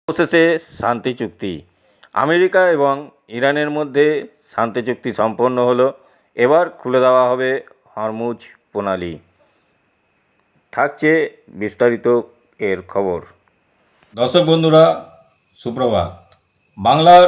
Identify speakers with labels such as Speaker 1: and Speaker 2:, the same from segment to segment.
Speaker 1: অবশেষে শান্তি চুক্তি। আমেরিকা এবং ইরানের মধ্যে শান্তি চুক্তি সম্পন্ন হলো। এবার খুলে দেওয়া হবে হরমুজ প্রণালী। থাকছে বিস্তারিত এর খবর।
Speaker 2: দর্শক বন্ধুরা, সুপ্রভাত। বাংলার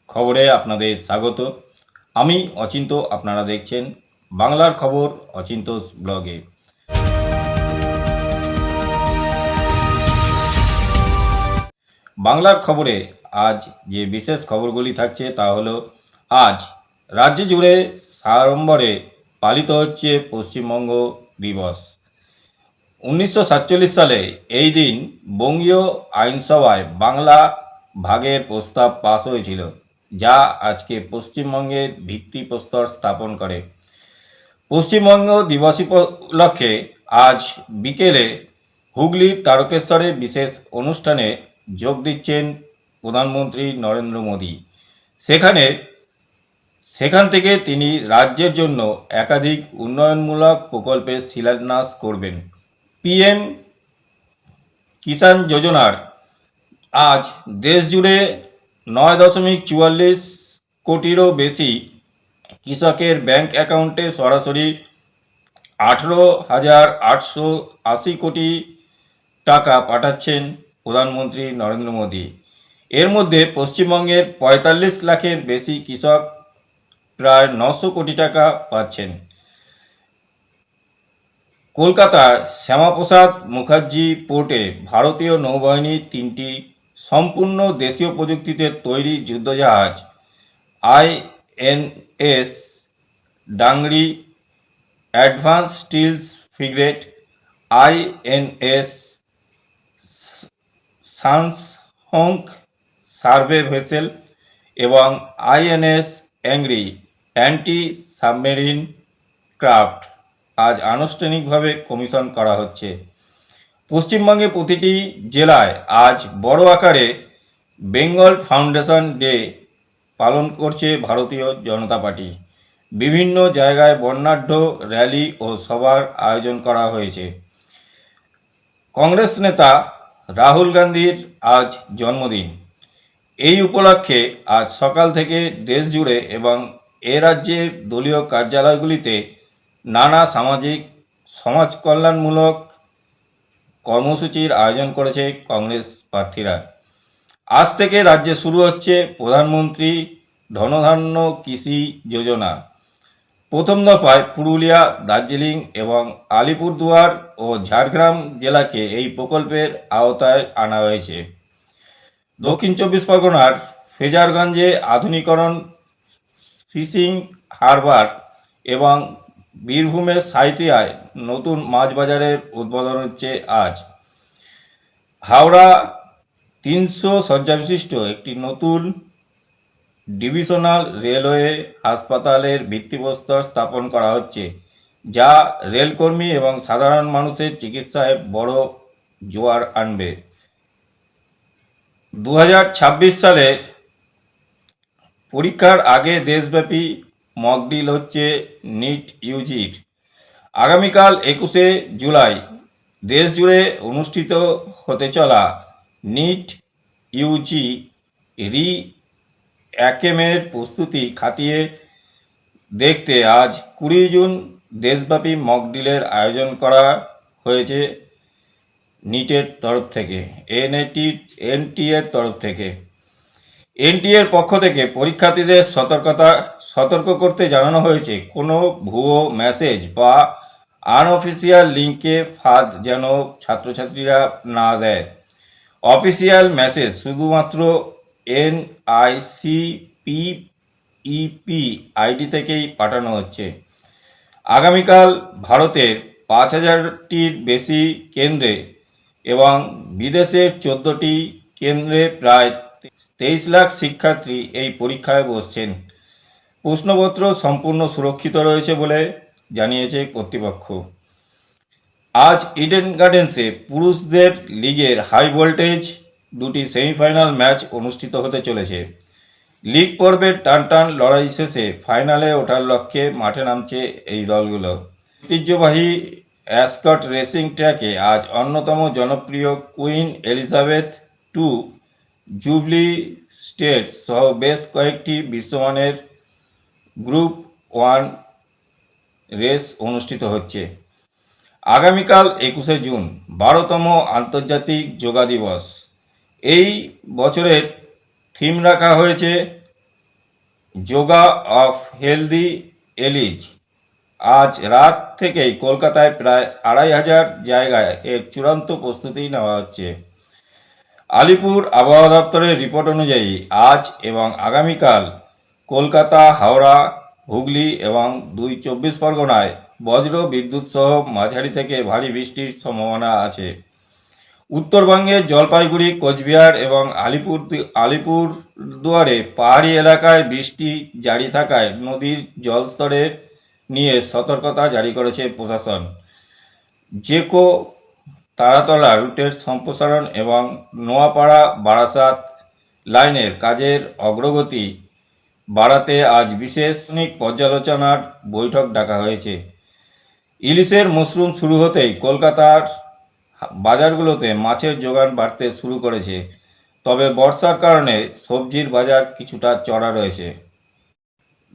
Speaker 2: খবরে আপনাদের স্বাগত। আমি অচিন্ত, আপনারা দেখছেন বাংলার খবর অচিন্তোষ ব্লগে। বাংলার খবরে আজ যে বিশেষ খবরগুলি থাকছে তা হলো, আজ রাজ্য জুড়ে সাড়ম্বরে পালিত হচ্ছে পশ্চিমবঙ্গ দিবস। 1947 সালে এই দিন বঙ্গীয় আইনসভায় বাংলা ভাগের প্রস্তাব পাস হয়েছিল, যা আজকে পশ্চিমবঙ্গের ভিত্তিপ্রস্তর স্থাপন করে। পশ্চিমবঙ্গ দিবস উপলক্ষে আজ বিকেলে হুগলির তারকেশ্বরে বিশেষ অনুষ্ঠানে যোগ দিচ্ছেন প্রধানমন্ত্রী নরেন্দ্র মোদী। সেখান থেকে তিনি রাজ্যের জন্য একাধিক উন্নয়নমূলক প্রকল্পের শিলান্যাস করবেন। পিএম কিষাণ যোজনার আজ দেশ জুড়ে 9.44 কোটিরও বেশি কৃষকের ব্যাংক অ্যাকাউন্টে সরাসরি 18,880 কোটি টাকা পাঠাচ্ছেন প্রধানমন্ত্রী নরেন্দ্র মোদী। এর মধ্যে পশ্চিমবঙ্গের 45 লাখের বেশি কৃষক প্রায় 900 কোটি টাকা পাচ্ছেন। কলকাতার শ্যামাপ্রসাদ মুখার্জি পোর্টে ভারতীয় নৌবাহিনীর 3টি সম্পূর্ণ দেশীয় প্রযুক্তিতে তৈরি যুদ্ধজাহাজ INS ডাংরি, অ্যাডভান্স স্টিলস ফ্রিগেট INS সানহোক সার্ভে ভেসেল এবং INS অ্যাংরি অ্যান্টি সাবমেরিন ক্রাফট আজ আনুষ্ঠানিকভাবে কমিশন করা হচ্ছে। পশ্চিমবঙ্গে প্রতিটি জেলায় আজ বড় আকারে বেঙ্গল ফাউন্ডেশন ডে পালন করছে ভারতীয় জনতা পার্টি। বিভিন্ন জায়গায় বর্ণাঢ্য র্যালি ও সভার আয়োজন করা হয়েছে। কংগ্রেস নেতা রাহুল গান্ধীর আজ জন্মদিন। এই উপলক্ষে আজ সকাল থেকে দেশ জুড়ে এবং এ রাজ্যের দলীয় কার্যালয়গুলিতে নানা সমাজ কল্যাণমূলক কর্মসূচির আয়োজন করেছে কংগ্রেস প্রার্থীরা। আজ থেকে রাজ্যে শুরু হচ্ছে প্রধানমন্ত্রী ধনধান্য কৃষি যোজনা। প্রথম দফায় পুরুলিয়া, দার্জিলিং এবং আলিপুরদুয়ার ও ঝাড়গ্রাম জেলাকে এই প্রকল্পের আওতায় আনা হয়েছে। দক্ষিণ 24 পরগনার ফেজারগঞ্জে আধুনিকরণ ফিশিং হারবার এবং বীরভূমের সাঁইথিয়ায় নতুন মাছ বাজারের উদ্বোধন হচ্ছে আজ। হাওড়া 300 শয্যাবিশিষ্ট একটি নতুন ডিভিশনাল রেলওয়ে হাসপাতালের ভিত্তিপ্রস্তর স্থাপন করা হচ্ছে, যা রেলকর্মী এবং সাধারণ মানুষের চিকিৎসায় বড় জোয়ার আনবে। 2026 সালের পরীক্ষার আগে দেশব্যাপী মকড্রিল হচ্ছে নিট ইউজির। আগামীকাল 21শে জুলাই দেশ জুড়ে অনুষ্ঠিত হতে চলা নিট ইউজি রি-এক্সামের প্রস্তুতি খতিয়ে দেখতে আজ 20 জুন দেশব্যাপী মকড্রিলের আয়োজন করা হয়েছে নিটের তরফ থেকে, এনটিএর তরফ থেকে। এনটিএর পক্ষ থেকে পরীক্ষার্থীদের সতর্ক করতে জানানো হয়েছে, কোনো ভুয়ো মেসেজ বা আনঅফিসিয়াল লিঙ্কে ফাঁদ যেন ছাত্রছাত্রীরা না দেয়। অফিসিয়াল মেসেজ শুধুমাত্র NICPEP আইডি থেকেই পাঠানো হচ্ছে। আগামীকাল ভারতের 5000টির বেশি কেন্দ্রে এবং বিদেশের 14টি কেন্দ্রে প্রায় 23 লাখ শিক্ষার্থী এই পরীক্ষায় বসছেন। প্রশ্নপত্র সম্পূর্ণ সুরক্ষিত রয়েছে বলে জানিয়েছে কর্তৃপক্ষ। আজ ইডেন গার্ডেন্সে পুরুষদের লিগের হাই ভোল্টেজ 2টি সেমিফাইনাল ম্যাচ অনুষ্ঠিত হতে চলেছে। লিগ পর্বের টানটান লড়াই শেষে ফাইনালে ওঠার লক্ষ্যে মাঠে নামছে এই দলগুলো। ঐতিহ্যবাহী অ্যাসকট রেসিং ট্র্যাকে আজ অন্যতম জনপ্রিয় queen Elizabeth II jubilee state সহ বেশ কয়েকটি বিশ্বমানের গ্রুপ 1 রেস অনুষ্ঠিত হচ্ছে। আগামীকাল 21শে জুন 12তম আন্তর্জাতিক যোগা দিবস। এই বছরের থিম রাখা হয়েছে যোগা অফ হেলদি এলিজ। আজ রাত থেকেই কলকাতায় প্রায় 2500 জায়গায় এর চূড়ান্ত প্রস্তুতি নেওয়া হচ্ছে। আলিপুর আবহাওয়া দপ্তরের রিপোর্ট অনুযায়ী আজ এবং আগামীকাল কলকাতা, হাওড়া, হুগলি এবং 24 পরগনায় বজ্র বিদ্যুৎ সহ মাঝারি থেকে ভারী বৃষ্টির সম্ভাবনা আছে। উত্তরবঙ্গের জলপাইগুড়ি, কোচবিহার এবং আলিপুরদুয়ারে পাহাড়ি এলাকায় বৃষ্টি জারি থাকায় নদীর জলস্তরের নিয়ে সতর্কতা জারি করেছে প্রশাসন। জেকো তারাতলা রুটের সম্প্রসারণ এবং নোয়াপাড়া বারাসাত লাইনের কাজের অগ্রগতি বাড়াতে আজ বিশেষ পর্যালোচনার বৈঠক ডাকা হয়েছে। ইলিশের মশরুম শুরু হতেই কলকাতার বাজারগুলোতে মাছের যোগান বাড়তে শুরু করেছে, তবে বর্ষার কারণে সবজির বাজার কিছুটা চড়া রয়েছে।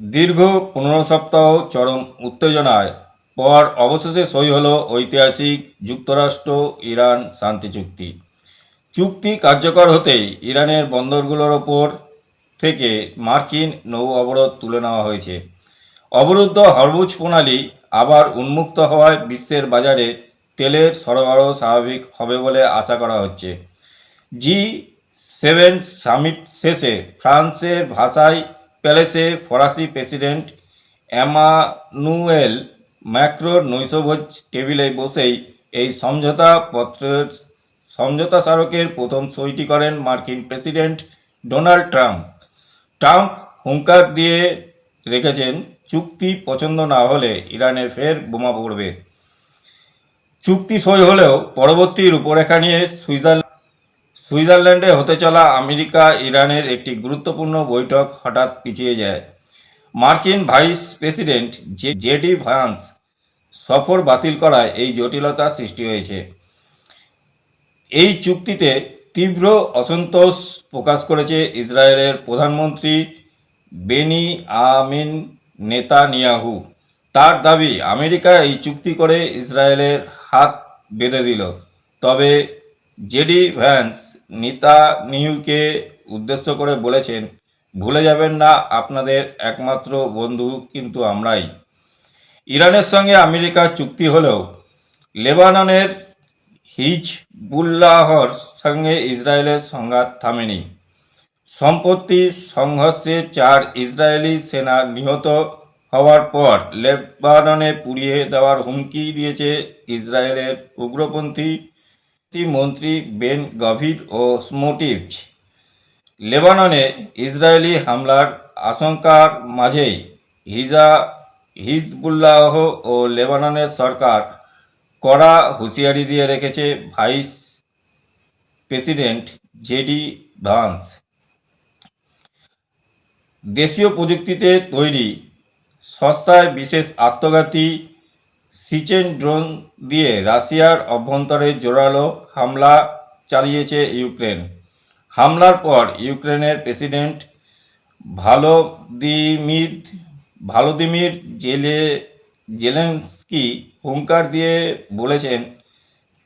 Speaker 2: দীর্ঘ 15 সপ্তাহ চরম উত্তেজনায় পর অবশেষে সই হলো ঐতিহাসিক যুক্তরাষ্ট্র ইরান শান্তি চুক্তি। চুক্তি কার্যকর হতেই ইরানের বন্দরগুলোর ওপর থেকে মার্কিন নৌ অবরোধ তুলে নেওয়া হয়েছে। অবরুদ্ধ হরমুজ প্রণালী আবার উন্মুক্ত হওয়ায় বিশ্বের বাজারে তেলের সরবরাহ স্বাভাবিক হবে বলে আশা করা হচ্ছে। G7 সামিট শেষে ফ্রান্সের ভাষায় প্যালেসে ফরাসি প্রেসিডেন্ট এমানুয়েল ম্যাক্রোর নৈশভোজ টেবিলে বসেই এই সমঝোতা স্মারকের প্রথম সইটি করেন মার্কিন প্রেসিডেন্ট ডোনাল্ড ট্রাম্প। ট্রাম্প হুঙ্কার দিয়ে রেখেছেন, চুক্তি পছন্দ না হলে ইরানে ফের বোমা পড়বে। চুক্তি সই হলেও পরবর্তী রূপরেখা নিয়ে সুইজারল্যান্ডে হতে চলা আমেরিকা ইরানের একটি গুরুত্বপূর্ণ বৈঠক হঠাৎ পিছিয়ে যায়। মার্কিন ভাইস প্রেসিডেন্ট জেডি ভ্যান্স সফর বাতিল করায় এই জটিলতা সৃষ্টি হয়েছে। এই চুক্তিতে তীব্র অসন্তোষ প্রকাশ করেছে ইসরায়েলের প্রধানমন্ত্রী বেনিয়ামিন নেতানিয়াহু। তার দাবি, আমেরিকা এই চুক্তি করে ইসরায়েলের হাত বেঁধে দিল। তবে জেডি ভ্যান্স নেতানিয়াহুকে উদ্দেশ্য করে বলেছেন, ভুলে যাবেন না, আপনাদের একমাত্র বন্ধু কিন্তু আমরাই। ইরানের সঙ্গে আমেরিকার চুক্তি হলেও লেবাননের হিজবুল্লাহর সঙ্গে ইসরায়েলের সংঘাত থামেনি। সম্প্রতি সংঘর্ষে 4 ইসরায়েলি সেনা নিহত হওয়ার পর লেবাননে পুড়িয়ে দেওয়ার হুমকি দিয়েছে ইসরায়েলের উগ্রপন্থী মন্ত্রী বেন গভির ও স্মোট্রিচ। লেবাননে ইসরায়েলি হামলার আশঙ্কার মাঝেই হিজবুল্লাহ ও লেবাননের সরকার কড়া হুঁশিয়ারি দিয়ে রেখেছে ভাইস প্রেসিডেন্ট জেডি ভ্যান্স। দেশীয় প্রযুক্তিতে তৈরি সস্তায় বিশেষ আত্মঘাতী সিচেন ড্রোন দিয়ে রাশিয়ার অভ্যন্তরে জোরালো হামলা চালিয়েছে ইউক্রেন। হামলার পর ইউক্রেনের প্রেসিডেন্ট ভলোদিমির জেলেনস্কি হুঙ্কার দিয়ে বলেছেন,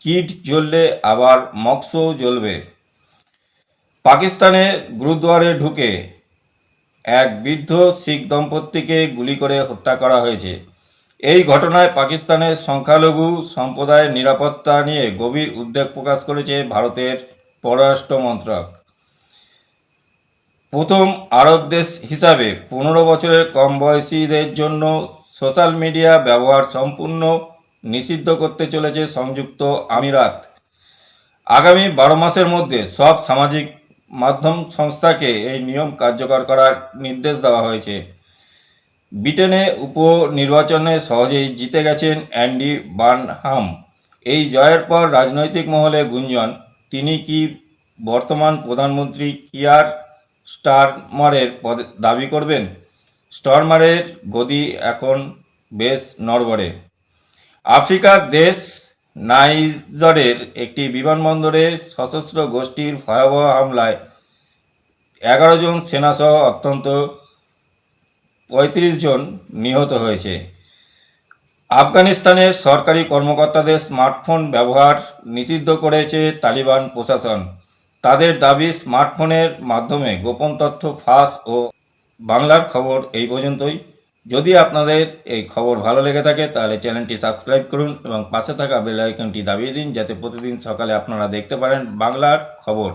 Speaker 2: কিট জ্বললে আবার মক্সও জ্বলবে। পাকিস্তানের গুরুদ্বারে ঢুকে এক বৃদ্ধ শিখ দম্পতিকে গুলি করে হত্যা করা হয়েছে। এই ঘটনায় পাকিস্তানের সংখ্যালঘু সম্প্রদায়ের নিরাপত্তা নিয়ে গভীর উদ্বেগ প্রকাশ করেছে ভারতের পররাষ্ট্র মন্ত্রক। প্রথম আরব দেশ হিসাবে 15 বছরের কম বয়সীদের জন্য সোশ্যাল মিডিয়া ব্যবহার সম্পূর্ণ নিষিদ্ধ করতে চলেছে সংযুক্ত আমিরাত। আগামী 12 মাসের মধ্যে সব সামাজিক মাধ্যম সংস্থাকে এই নিয়ম কার্যকর করার নির্দেশ দেওয়া হয়েছে। ব্রিটেনে উপনির্বাচনে সহজেই জিতে গেছেন অ্যান্ডি বার্নহাম। এই জয়ের পর রাজনৈতিক মহলে গুঞ্জন, তিনি কি বর্তমান প্রধানমন্ত্রী কিয়ার স্টারমারের দাবি করবেন। স্টারমারের গদি এখন বেশ নড়বড়ে। আফ্রিকার দেশ নাইজারের একটি বিমানবন্দরে সশস্ত্র গোষ্ঠীর ভয়াবহ হামলায় 11 জন সেনাসহ অত্যন্ত 35 জন নিহত হয়েছে। আফগানিস্তানের সরকারি কর্মকর্তাদের স্মার্টফোন ব্যবহার নিষিদ্ধ করেছে তালিবান প্রশাসন। তাদের দাবি স্মার্টফোনের মাধ্যমে গোপন তথ্য ফাঁস ও বাংলার খবর এই পর্যন্তই। যদি আপনাদের এই খবর ভালো লেগে থাকে তাহলে চ্যানেলটি সাবস্ক্রাইব করুন এবং পাশে থাকা বেল আইকনটি দাবিয়ে দিন, যাতে প্রতিদিন সকালে আপনারা দেখতে পারেন বাংলার খবর।